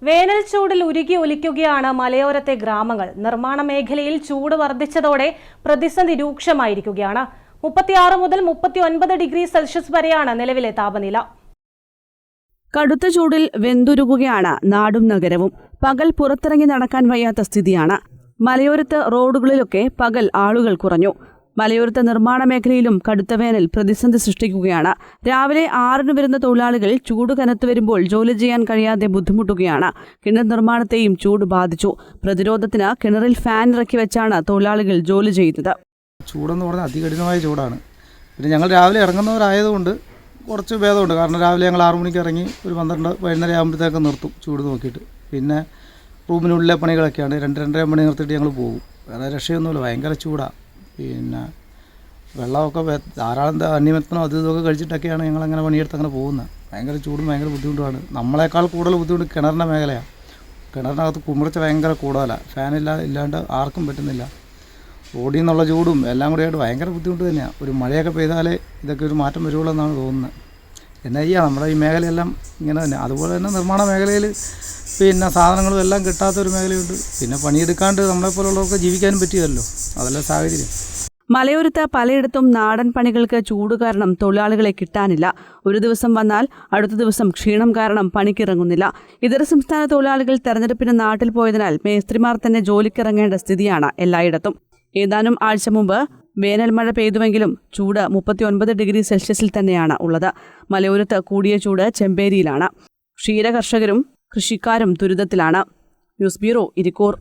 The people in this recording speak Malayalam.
വേനൽ ചൂടിൽ ഉരുകി ഒലിക്കുകയാണ് മലയോരത്തെ ഗ്രാമങ്ങൾ. നിർമ്മാണ മേഖലയിൽ ചൂട് വർദ്ധിച്ചതോടെ പ്രതിസന്ധി രൂക്ഷമായിരിക്കുകയാണ്. 36 മുതൽ 39 ഡിഗ്രി സെൽഷ്യസ് വരെയാണ് നിലവിലെ താപനില. കടുത്ത ചൂടിൽ വെന്തുരുകുകയാണ് നാടും നഗരവും. പകൽ പുറത്തിറങ്ങി നടക്കാൻ വയ്യാത്ത സ്ഥിതിയാണ്. മലയോരത്ത് റോഡുകളിലൊക്കെ പകൽ ആളുകൾ കുറഞ്ഞു. മലയോരത്തെ നിർമ്മാണ മേഖലയിലും കടുത്ത വേനൽ പ്രതിസന്ധി സൃഷ്ടിക്കുകയാണ്. രാവിലെ 6 വരുന്ന തൊഴിലാളികൾ ചൂട് കനത്തു വരുമ്പോൾ ജോലി ചെയ്യാൻ കഴിയാതെ ബുദ്ധിമുട്ടുകയാണ്. കിണർ നിർമ്മാണത്തെയും ചൂട് ബാധിച്ചു. പ്രതിരോധത്തിന് കിണറിൽ ഫാൻ ഇറക്കി വെച്ചാണ് തൊഴിലാളികൾ ജോലി ചെയ്യുന്നത്. ചൂടെന്ന് പറഞ്ഞാൽ അതികഠിനമായ ചൂടാണ്. പിന്നെ ഞങ്ങൾ രാവിലെ ഇറങ്ങുന്നവരായതുകൊണ്ട് കുറച്ച് ഭേദമുണ്ട്. കാരണം രാവിലെ ഞങ്ങൾ 6 മണിക്ക് ഇറങ്ങി ഒരു 12 ആകുമ്പോഴത്തേക്ക് നിർത്തും ചൂട് നോക്കിയിട്ട്. പിന്നെ റൂമിനുള്ളിലെ പണികളൊക്കെയാണ് 2-2.5 മണി നിർത്തിയിട്ട് ഞങ്ങൾ പോകും. വേറെ രക്ഷയൊന്നുമില്ല, ഭയങ്കര ചൂടാണ്. പിന്നെ വെള്ളമൊക്കെ ധാരാളം അന്യമത്തനോ അത് ഇതൊക്കെ കഴിച്ചിട്ടൊക്കെയാണ് ഞങ്ങളങ്ങനെ പണിയെടുത്ത് അങ്ങനെ പോകുന്നത്. ഭയങ്കര ചൂടും ഭയങ്കര ബുദ്ധിമുട്ടുമാണ്. നമ്മളെക്കാൾ കൂടുതൽ ബുദ്ധിമുട്ട് കിണറിൻ്റെ മേഖലയാണ്. കിണറിനകത്ത് കുമിർച്ച ഭയങ്കര കൂടുതലാണ്. ഇല്ലാണ്ട് ആർക്കും പറ്റുന്നില്ല. റോഡിൽ നിന്നുള്ള ചൂടും എല്ലാം കൂടെ ആയിട്ട് ഭയങ്കര ബുദ്ധിമുട്ട് തന്നെയാണ്. ഒരു മഴയൊക്കെ പെയ്താലേ ഇതൊക്കെ ഒരു മാറ്റം വരുള്ളൂ എന്നാണ് തോന്നുന്നത്. എന്നാ ചെയ്യുക, നമ്മുടെ ഈ മേഖലയെല്ലാം ഇങ്ങനെ തന്നെ. അതുപോലെ തന്നെ നിർമ്മാണ മേഖലയിൽ പിന്നെ സാധനങ്ങളും എല്ലാം കിട്ടാത്തൊരു മേഖലയുണ്ട്. പിന്നെ പണിയെടുക്കാണ്ട് നമ്മളെപ്പോലുള്ളവർക്ക് ജീവിക്കാനും പറ്റിയല്ലോ, അതല്ല സാഹചര്യം. മലയോരത്ത് പലയിടത്തും നാടൻ പണികൾക്ക് ചൂട് കാരണം തൊഴിലാളികളെ കിട്ടാനില്ല. ഒരു ദിവസം വന്നാൽ അടുത്ത ദിവസം ക്ഷീണം കാരണം പണിക്കിറങ്ങുന്നില്ല. ഇതര സംസ്ഥാന തൊഴിലാളികൾ തെരഞ്ഞെടുപ്പിന് നാട്ടിൽ പോയതിനാൽ മേസ്ത്രിമാർ തന്നെ ജോലിക്കിറങ്ങേണ്ട സ്ഥിതിയാണ് എല്ലായിടത്തും. ഏതാനും ആഴ്ച മുമ്പ് വേനൽ മഴ പെയ്തുവെങ്കിലും ചൂട് 39 ഡിഗ്രി സെൽഷ്യസിൽ തന്നെയാണ് ഉള്ളത്. മലയോരത്ത് കൂടിയ ചൂട് ചെമ്പേരിയിലാണ്. ക്ഷീരകർഷകരും കൃഷിക്കാരും ദുരിതത്തിലാണ്. News bureau, Irikkur.